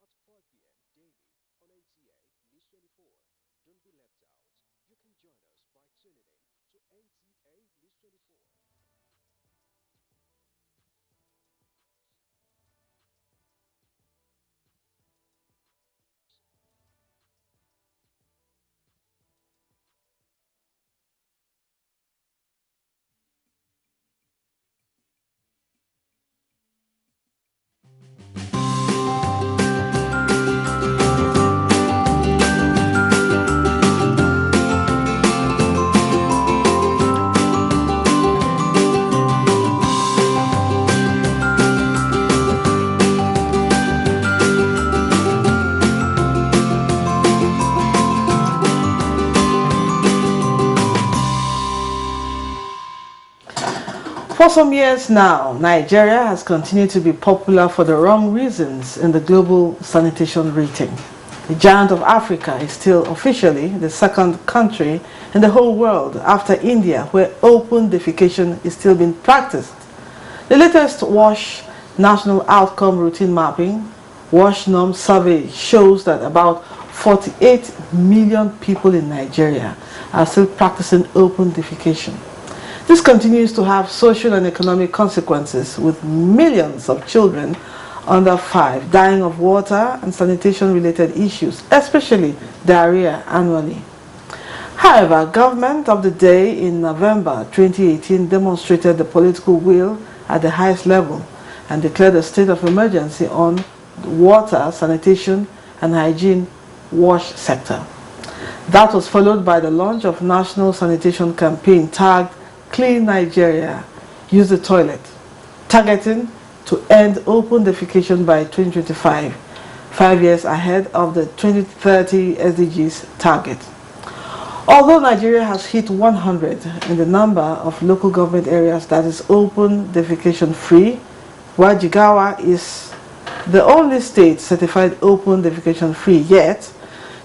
at 5 p.m. daily on NTA News 24. Don't be left out. You can join us by tuning in to NTA News 24. For some years now, Nigeria has continued to be popular for the wrong reasons in the global sanitation rating. The giant of Africa is still officially the second country in the whole world after India, where open defecation is still being practiced. The latest WASH National Outcome Routine Mapping, WASH Norm Survey shows that about 48 million people in Nigeria are still practicing open defecation. This continues to have social and economic consequences, with millions of children under 5 dying of water and sanitation related issues, especially diarrhea, annually. However, government of the day in November 2018 demonstrated the political will at the highest level and declared a state of emergency on the water, sanitation and hygiene WASH sector. That was followed by the launch of national sanitation campaign tagged Clean Nigeria, Use the Toilet, targeting to end open defecation by 2025, 5 years ahead of the 2030 SDGs target. Although Nigeria has hit 100 in the number of local government areas that is open defecation free, while Jigawa is the only state certified open defecation free, yet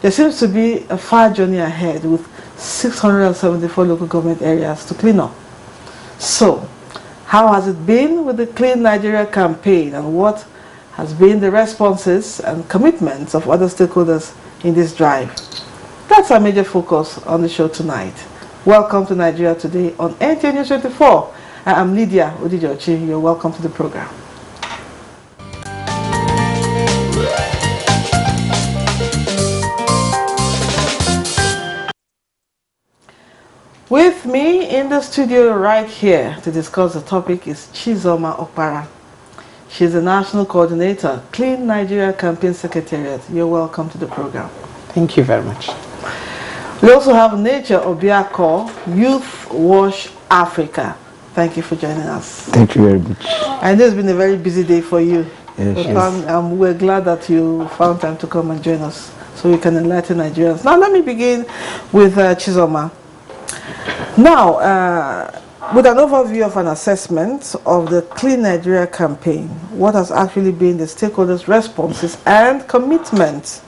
there seems to be a far journey ahead with 674 local government areas to clean up. So, how has it been with the Clean Nigeria campaign, and what has been the responses and commitments of other stakeholders in this drive? That's our major focus on the show tonight. Welcome to Nigeria Today on NTA News 24. I am Lydia Odijochi. You're welcome to the program. With me in the studio right here to discuss the topic is Chizoma Okpara. She's the National Coordinator, Clean Nigeria Campaign Secretariat. You're welcome to the program. Thank you very much. We also have Nature Obiako, Youth WASH Africa. Thank you for joining us. Thank you very much. I know it's been a very busy day for you. Yes. We're glad that you found time to come and join us so we can enlighten Nigerians. Now let me begin with Chizoma. Now, with an overview of an assessment of the Clean Nigeria campaign, what has actually been the stakeholders' responses and commitment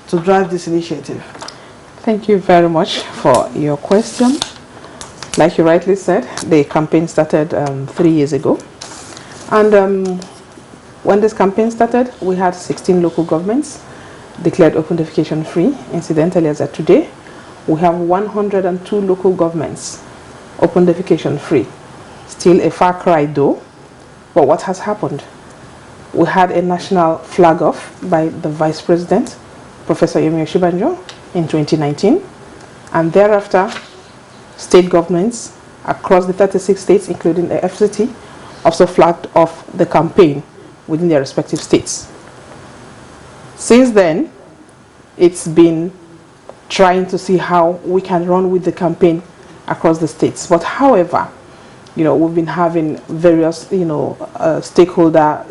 to drive this initiative? Thank you very much for your question. Like you rightly said, the campaign started 3 years ago. And when this campaign started, we had 16 local governments declared open defecation free. Incidentally, as of today, we have 102 local governments open defecation free. Still a far cry though. But what has happened? We had a national flag off by the Vice President, Professor Yemi Oshibanjo, in 2019. And thereafter, state governments across the 36 states, including the FCT, also flagged off the campaign within their respective states. Since then, it's been trying to see how we can run with the campaign across the states. But however, we've been having various, stakeholder,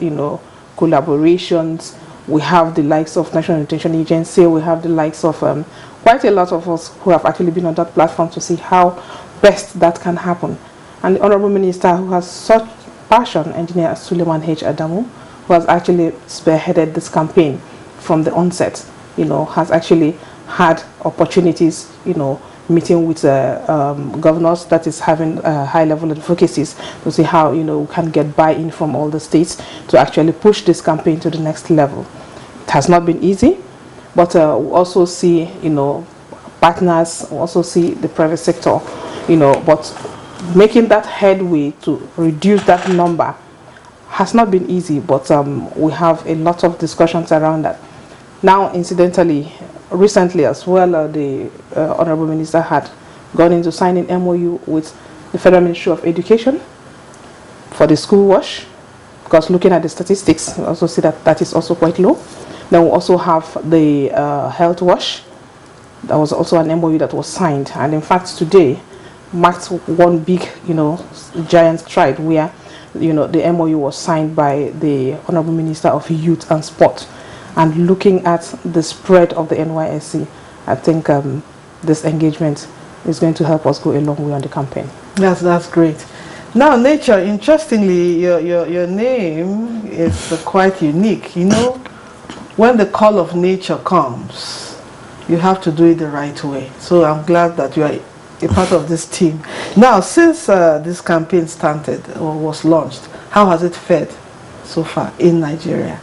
collaborations. We have the likes of National Nutrition Agency. We have the likes of quite a lot of us who have actually been on that platform to see how best that can happen. And the Honorable Minister, who has such passion, Engineer Suleiman H. Adamu, who has actually spearheaded this campaign from the onset, has actually had opportunities, meeting with governors, that is having high-level advocacies to see how, we can get buy-in from all the states to actually push this campaign to the next level. it has not been easy, but we also see, partners, we also see the private sector, but making that headway to reduce that number has not been easy, but we have a lot of discussions around that. Now, incidentally, recently as well, the Honorable Minister had gone into signing MOU with the Federal Ministry of Education for the school wash, because looking at the statistics, we also see that that is also quite low. Then we also have the health wash. That was also an MOU that was signed, and in fact today marked one big, giant stride where, the MOU was signed by the Honorable Minister of Youth and Sport. And looking at the spread of the NYSC, I think this engagement is going to help us go a long way on the campaign. That's great. Now, Nature, interestingly, your name is quite unique. When the call of nature comes, you have to do it the right way. So I'm glad that you are a part of this team. Now, since this campaign started or was launched, how has it fared so far in Nigeria?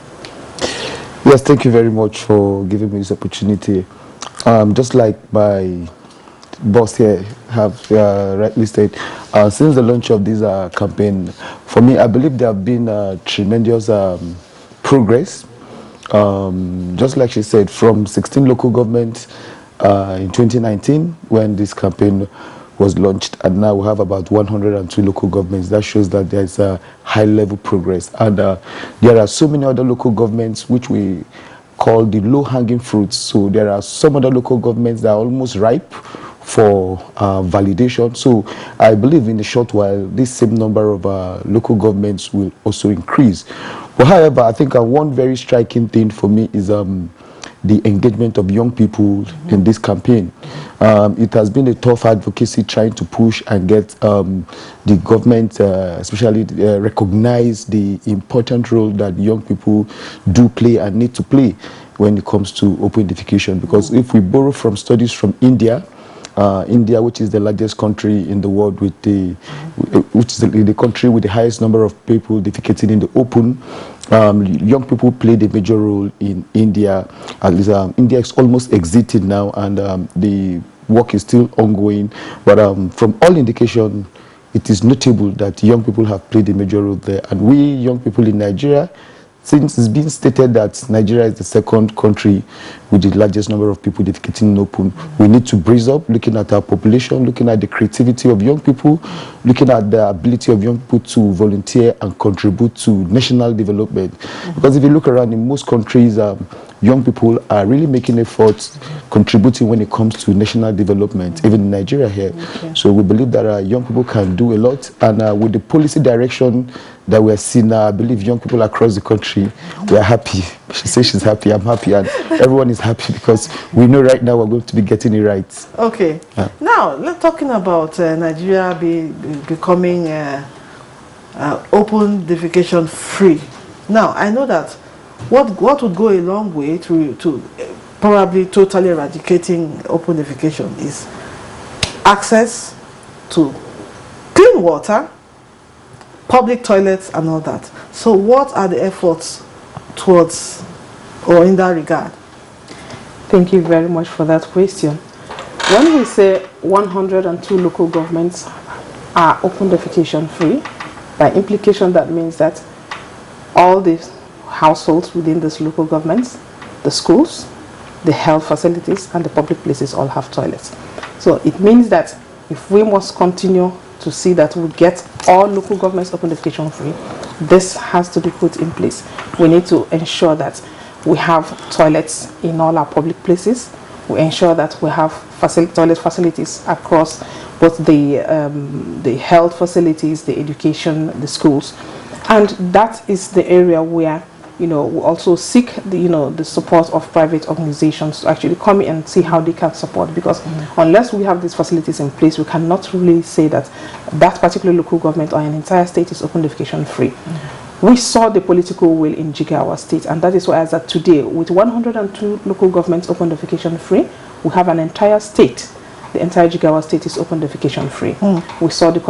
Yes, thank you very much for giving me this opportunity. Just like my boss here have rightly said, since the launch of this campaign, for me, I believe there have been tremendous progress. Just like she said, from 16 local governments in 2019 when this campaign was launched, and now we have about 102 local governments. That shows that there's a high level progress, and there are so many other local governments which we call the low hanging fruits. So there are some other local governments that are almost ripe for validation. So I believe in a short while this same number of local governments will also increase. But however, I think one very striking thing for me is the engagement of young people in this campaign. It has been a tough advocacy trying to push and get the government, especially recognize the important role that young people do play and need to play when it comes to open education. Because if we borrow from studies from India, which is the largest country in the world, with which is the country with the highest number of people defecating in the open, young people played a major role in India. At least India is almost exited now, and the work is still ongoing. But from all indication, it is notable that young people have played a major role there. And we young people in Nigeria, since it's been stated that Nigeria is the second country with the largest number of people defecating in open, we need to brace up, looking at our population, looking at the creativity of young people, looking at the ability of young people to volunteer and contribute to national development. Because if you look around in most countries, young people are really making efforts, contributing when it comes to national development, even in Nigeria here. Okay. So we believe that young people can do a lot, and with the policy direction that we are seeing now, I believe young people across the country, we are happy. She says she's happy, I'm happy, and everyone is happy because we know right now we're going to be getting it right. Okay. Yeah. Now, let's talking about Nigeria becoming open defecation free. Now, I know that what would go a long way to probably totally eradicating open defecation is access to clean water, public toilets, and all that. So what are the efforts towards or in that regard? Thank you very much for that question. When we say 102 local governments are open defecation free, by implication that means that all these households within these local governments, the schools, the health facilities, and the public places all have toilets. So it means that if we must continue to see that we get all local governments open defecation free, this has to be put in place. We need to ensure that we have toilets in all our public places. We ensure that we have toilet facilities across both the health facilities, the education, the schools. And that is the area where we also seek the support of private organizations to actually come in and see how they can support, because unless we have these facilities in place, we cannot really say that that particular local government or an entire state is open defecation free. We saw the political will in Jigawa State, and that is why as of today, with 102 local governments open defecation free, we have an entire state. The entire Jigawa State is open defecation free. We saw the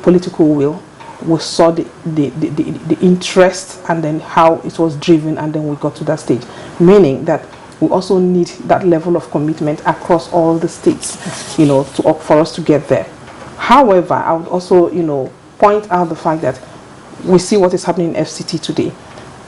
political will we saw the interest and then how it was driven, and then we got to that stage, meaning that we also need that level of commitment across all the states, you know, for us to get there. However, I would also, you know, point out the fact that we see what is happening in FCT today.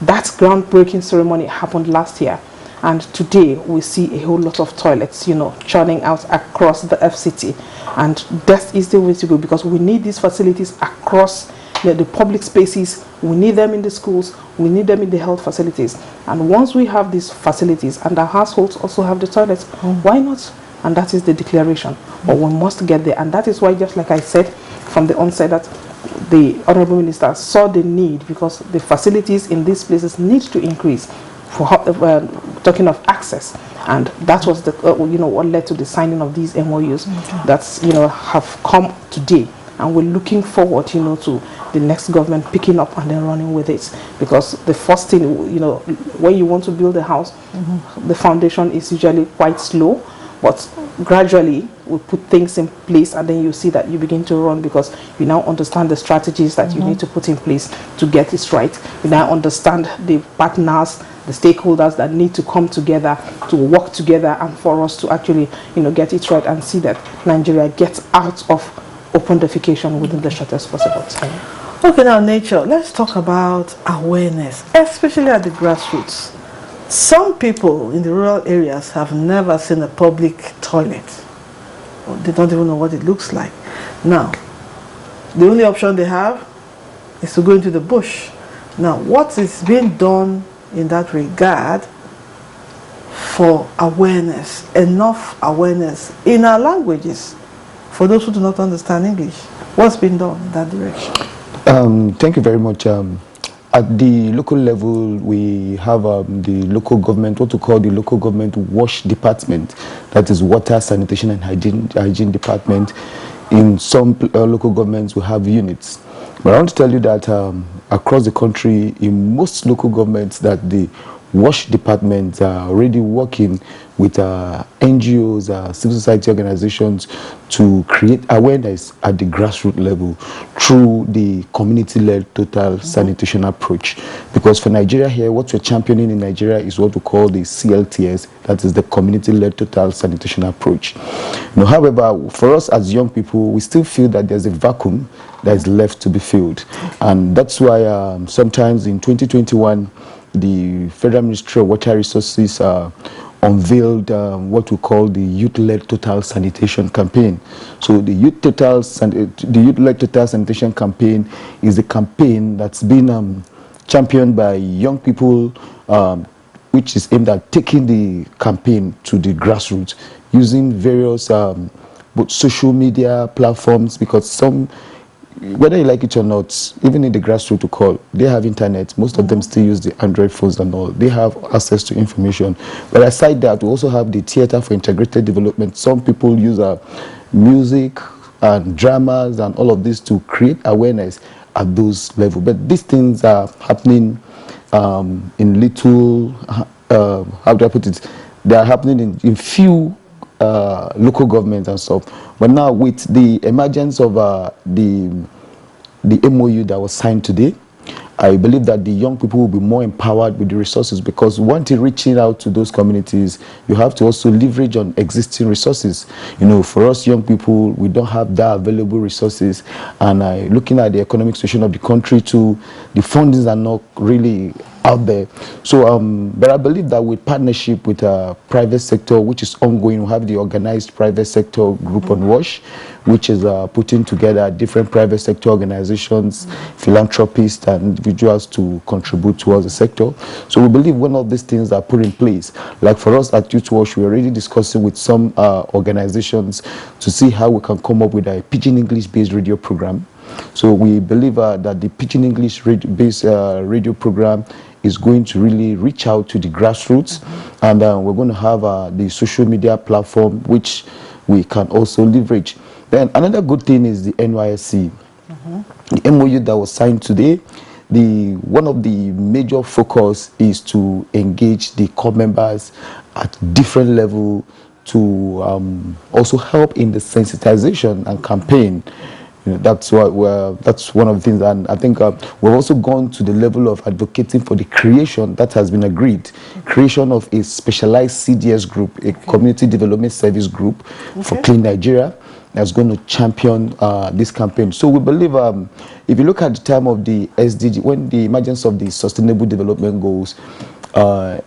That groundbreaking ceremony happened last year, and today we see a whole lot of toilets, you know, churning out across the FCT, and that is the way to go, because we need these facilities across the public spaces. We need them in the schools, we need them in the health facilities, and once we have these facilities and our households also have the toilets, why not? And that is the declaration. But we must get there, and that is why, just like I said from the onset, that the Honorable Minister saw the need, because the facilities in these places need to increase for talking of access, and that was the you know, what led to the signing of these MOUs that, you know, have come today. And we're looking forward, you know, to the next government picking up and then running with it, because the first thing, you know, when you want to build a house, the foundation is usually quite slow, but gradually we put things in place, and then you see that you begin to run, because you now understand the strategies that you need to put in place to get this right. You now understand the partners, the stakeholders that need to come together to work together, and for us to actually, you know, get it right and see that Nigeria gets out of open defecation within the shortest possible time. Okay, now nature, let's talk about awareness, especially at the grassroots. Some people in the rural areas have never seen a public toilet. They don't even know what it looks like. Now, the only option they have is to go into the bush. Now, what is being done in that regard for awareness, enough awareness in our languages, for those who do not understand English? What's been done in that direction? Thank you very much. At the local level, we have the local government, what we call the local government wash department, that is water, sanitation and hygiene department. In some local governments, we have units. But I want to tell you that across the country, in most local governments, that the wash departments are already working with NGOs, civil society organizations, to create awareness at the grassroots level through the community-led total sanitation approach. Because for Nigeria here, what we're championing in Nigeria is what we call the CLTS, that is the community-led total sanitation approach. Now, however, for us as young people, we still feel that there's a vacuum that is left to be filled. And that's why sometimes in 2021, the Federal Ministry of Water Resources unveiled what we call the Youth-Led Total Sanitation Campaign. So the Youth-Led Total Sanitation Campaign is a campaign that's been championed by young people, which is aimed at taking the campaign to the grassroots using various both social media platforms, because some, whether you like it or not, even in the grassroots to call, they have internet. Most of them still use the Android phones and all. They have access to information. But aside that, we also have the Theatre for Integrated Development. Some people use music and dramas and all of this to create awareness at those levels. But these things are happening in little, how do I put it? They are happening in few local governments and stuff. But now with the emergence of the MOU that was signed today, I believe that the young people will be more empowered with the resources, because once you're reaching out to those communities, you have to also leverage on existing resources. You know, for us young people, we don't have that available resources, and looking at the economic situation of the country too, the fundings are not really out there. So, but I believe that with partnership with private sector, which is ongoing, we have the organized private sector group on WASH, which is putting together different private sector organizations, philanthropists and individuals to contribute towards the sector. So we believe when all these things are put in place, like for us at Youth Watch, we're already discussing with some organizations to see how we can come up with a Pidgin English-based radio program. So we believe that the Pidgin English-based radio program is going to really reach out to the grassroots, and we're going to have the social media platform, which we can also leverage. Then another good thing is the NYSC. The MOU that was signed today, one of the major focus is to engage the core members at different level to also help in the sensitization and campaign You know, that's one of the things, and I think we've also gone to the level of advocating for the creation that has been agreed, creation of a specialized CDS group, a community development service group for Clean Nigeria, that's going to champion this campaign. So we believe, if you look at the time of the SDG, when the emergence of the Sustainable Development Goals,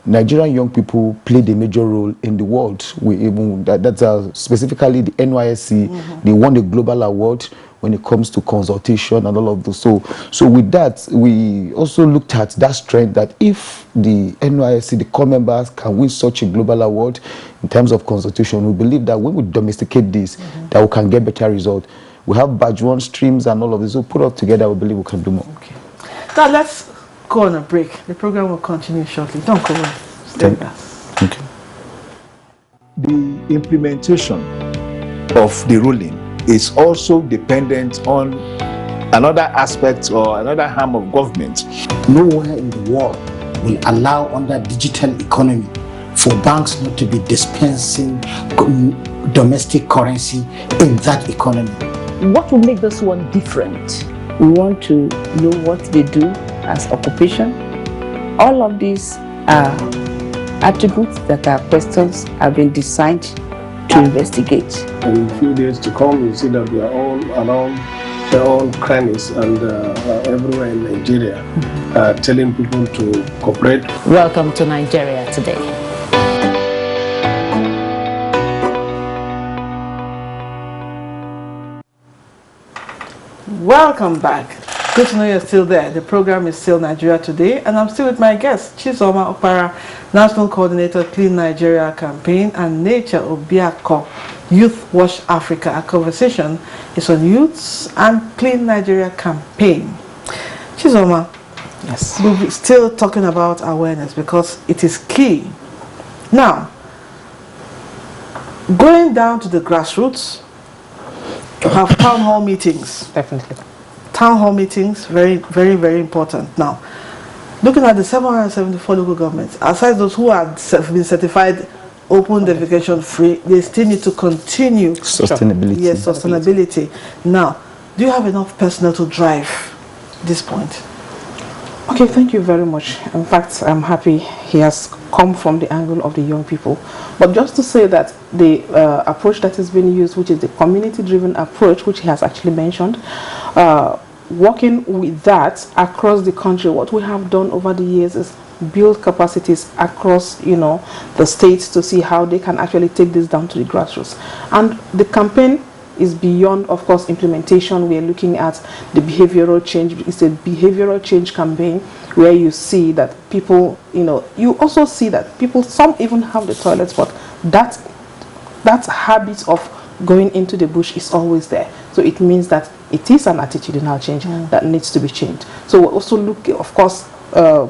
Nigerian young people played a major role in the world. We even that's specifically the NYSC. They won the global award when it comes to consultation and all of those. So with that, we also looked at that strength, that if the NYSC, the core members, can win such a global award in terms of consultation, we believe that when we domesticate this, that we can get better results. We have badge one streams and all of this. So put up together, we believe we can do more. Okay. Now let's go on a break. The program will continue shortly. Don't go away. Stay with us. Thank you. The implementation of the ruling is also dependent on another aspect or another arm of government. Nowhere in the world will allow, under digital economy, for banks not to be dispensing domestic currency in that economy. What will make this one different? We want to know what they do as occupation. All of these are attributes that are questions have been designed to investigate. In a few days to come, you see that we are all around their own crannies and everywhere in Nigeria, telling people to cooperate. Welcome to Nigeria Today. Welcome back. Good to know you're still there. The program is still Nigeria Today, and I'm still with my guest, Chizoma Okpara, National Coordinator, Clean Nigeria Campaign, and Nature Obiako, Youth Wash Africa. Our conversation is on youths and Clean Nigeria Campaign. Chizoma, Yes. we're still talking about awareness because it is key. Now, going down to the grassroots, have town hall meetings. Definitely. Town hall meetings, very, very, very important. Now, looking at the 774 local governments, aside those who have been certified open defecation free, they still need to continue Sustainability. Yes, sustainability. Now, do you have enough personnel to drive this point? Okay, thank you very much. In fact, I'm happy he has come from the angle of the young people. But just to say that the approach that is being used, which is the community-driven approach, which he has actually mentioned, working with that across the country, what we have done over the years is build capacities across, the states to see how they can actually take this down to the grassroots. And the campaign is beyond, of course, implementation. We are looking at the behavioral change. It's a behavioral change campaign where you see that people, you also see that people, some even have the toilets, but that habit of going into the bush is always there. So it means that it is an attitudinal change that needs to be changed. So we're also looking, of course,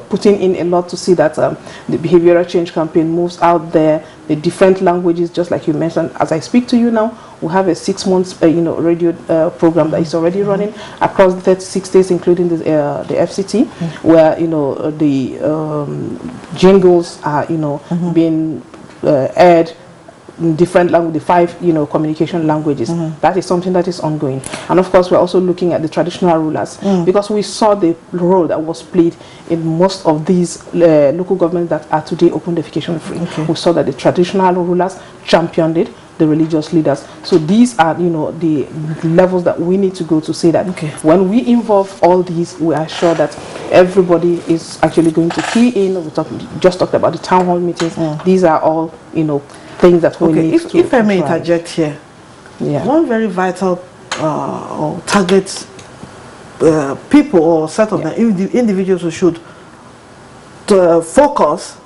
putting in a lot to see that the behavioral change campaign moves out there, the different languages, just like you mentioned. As I speak to you now, we have a 6 months radio program that is already running across the 36 states, including the FCT, where the jingles are being aired in different language, the 5 communication languages. That is something that is ongoing. And of course, we're also looking at the traditional rulers, because we saw the role that was played in most of these local governments that are today open defecation free. We saw that the traditional rulers championed it, the religious leaders. So these are the levels that we need to go to say that when we involve all these, we are sure that everybody is actually going to key in. We just talked about the town hall meetings. These are all things that we need to if I may interject here, one very vital or target people or set of individuals who should focus,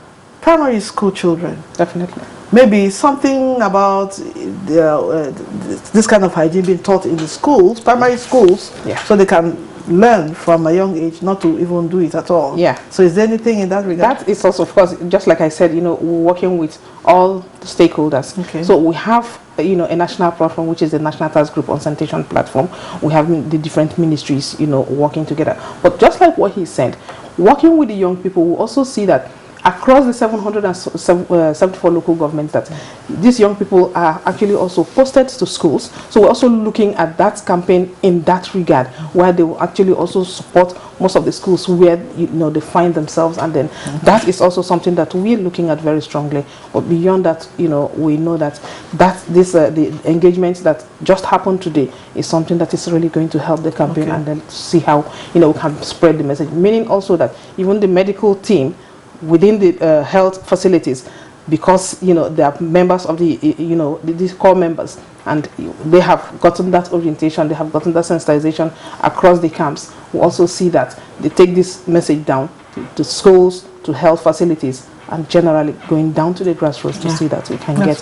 primary school children. Definitely. Maybe something about this kind of hygiene being taught in the schools, primary schools, so they can learn from a young age not to even do it at all. So is there anything in that regard? That is also, of course, just like I said, we're working with all the stakeholders. So we have a national platform, which is the National Task Group on Sanitation Platform. We have the different ministries, working together. But just like what he said, working with the young people, we also see that across the 774 local governments that these young people are actually also posted to schools. So we're also looking at that campaign in that regard, where they will actually also support most of the schools where they find themselves, and then that is also something that we're looking at very strongly. But beyond that, we know that the engagement that just happened today is something that is really going to help the campaign, and then see how we can spread the message. Meaning also that even the medical team within the health facilities, because they are members of these core members, and they have gotten that orientation, they have gotten that sensitization across the camps. We also see that they take this message down to schools, to health facilities, and generally going down to the grassroots to see that we can get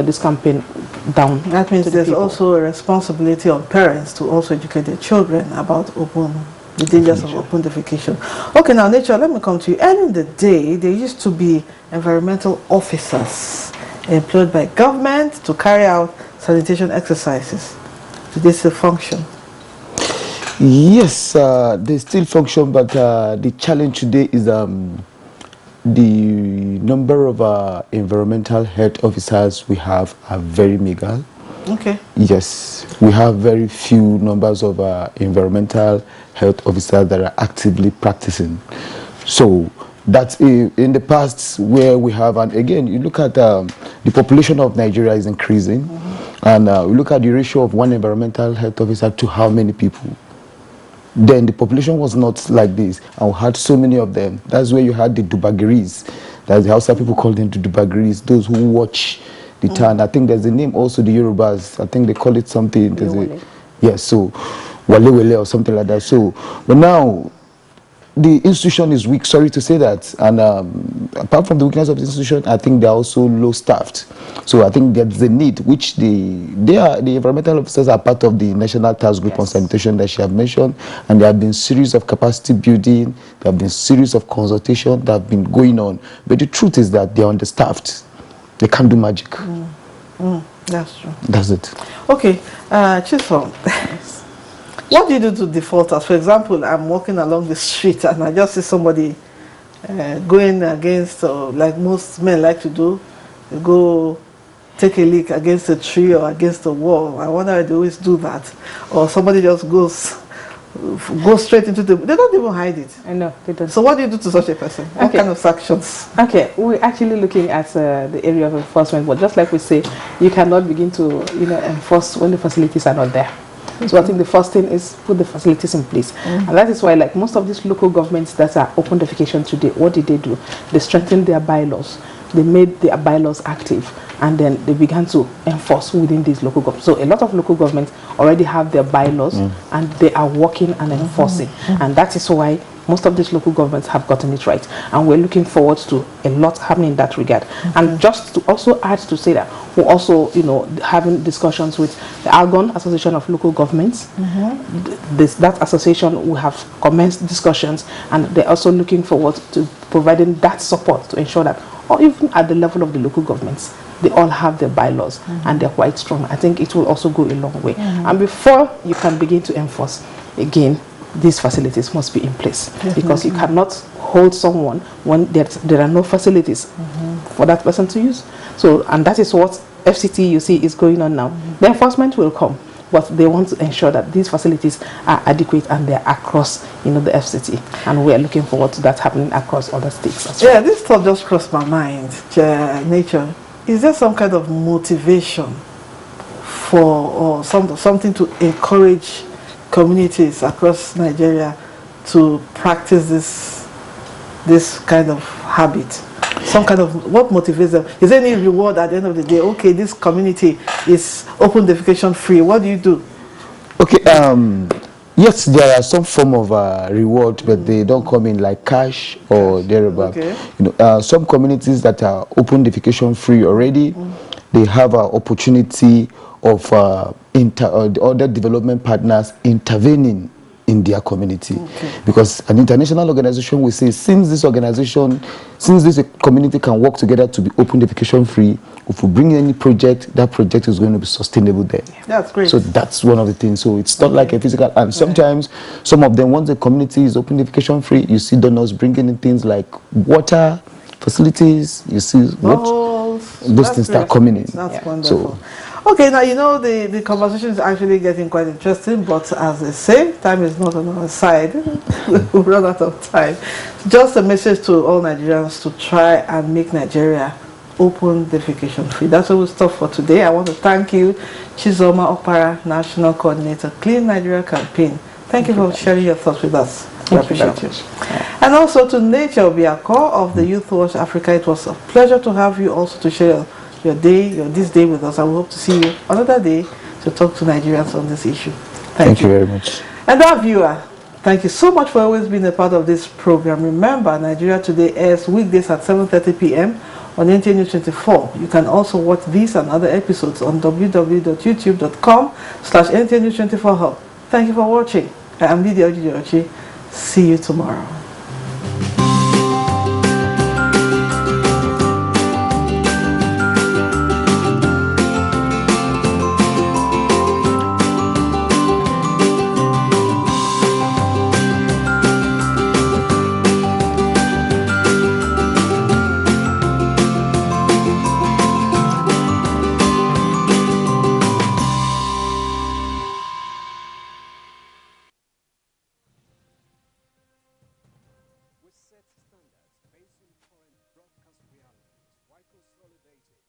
this campaign down. That means there's also a responsibility on parents to also educate their children about the dangers of open defecation. Okay, now Nature, let me come to you. And in the day, there used to be environmental officers employed by government to carry out sanitation exercises. Do they still function? Yes, they still function, but the challenge today is the number of environmental health officers we have are very meager. Okay. Yes, we have very few numbers of environmental health officers that are actively practicing. So that's in the past where we have, and again, you look at the population of Nigeria is increasing, and we look at the ratio of one environmental health officer to how many people. Then the population was not like this, and we had so many of them. That's where you had the Dubagiris. That's how some people call them the Dubagiris, those who watch the town. I think there's a name also, the Yorubas. I think they call it something. Yes, so Wale Wale or something like that. So, but now the institution is weak, sorry to say that, and apart from the weakness of the institution, I think they're also low staffed. So I think there's a need, which the environmental officers are part of the National Task Group on Sanitation that she have mentioned, and there have been series of capacity building, there have been series of consultation that have been going on, but the truth is that they're understaffed. They can't do magic. That's true. That's it. Okay, Chisom. What do you do to defaulters? For example, I'm walking along the street and I just see somebody going against, like most men like to do, go take a leak against a tree or against a wall. I wonder why they always do that. Or somebody just goes straight into the... They don't even hide it. I know, they don't. So what do you do to such a person? What kind of sanctions? Okay, we're actually looking at the area of enforcement, but just like we say, you cannot begin to enforce when the facilities are not there. So I think the first thing is put the facilities in place. And that is why, like most of these local governments that are open defecation today, what did they do? They strengthened their bylaws. They made their bylaws active, and then they began to enforce within these local governments. So a lot of local governments already have their bylaws, and they are working and enforcing. And that is why most of these local governments have gotten it right, and we're looking forward to a lot happening in that regard. And just to also add to say that we're also having discussions with the Algon Association of Local Governments. That association will have commenced discussions, and they're also looking forward to providing that support to ensure that, or even at the level of the local governments, they all have their bylaws and they're quite strong. I think it will also go a long way. And before you can begin to enforce, again, these facilities must be in place, because you cannot hold someone when there are no facilities for that person to use. So, and that is what FCT, you see, is going on now. The enforcement will come, but they want to ensure that these facilities are adequate and they're across, the FCT. And we are looking forward to that happening across other states as well. Yeah, this thought just crossed my mind, Nature. Is there some kind of motivation for, or something to encourage communities across Nigeria to practice this kind of habit? Some kind of, what motivates them? Is there any reward at the end of the day? Okay, this community is open defecation free. What do you do? Okay, yes, there are some form of reward, but they don't come in like cash or thereabout. Okay. Some communities that are open defecation free already, they have an opportunity of other development partners intervening in their community. Because an international organization will say, since this community can work together to be open defecation free, if we bring any project, that project is going to be sustainable there. That's great. So that's one of the things. So it's not like a physical, and sometimes some of them, once the community is open defecation free, you see donors bringing in things like water, facilities, you see what Boreholes. those That's things great. start coming in. That's So wonderful. Okay, now you know the conversation is actually getting quite interesting, but as they say, time is not on our side. We've run out of time. Just a message to all Nigerians to try and make Nigeria open defecation free. That's what we'll stop for today. I want to thank you, Chizoma Okpara, National Coordinator, Clean Nigeria Campaign. Thank you for sharing your thoughts with us. We appreciate you. And also to Nature Obiako of the Youth Watch Africa, it was a pleasure to have you also to share your this day with us. I will hope to see you another day to talk to Nigerians on this issue. thank you very much. And our viewer, thank you so much for always being a part of this program. Remember, Nigeria Today airs weekdays at 7:30 p.m. on NTA News 24. You can also watch these and other episodes on www.youtube.com/NTA News 24 Hub. Thank you for watching. I am Lydia Ojijochi. See you tomorrow. We set standards based on current broadcast realities while consolidating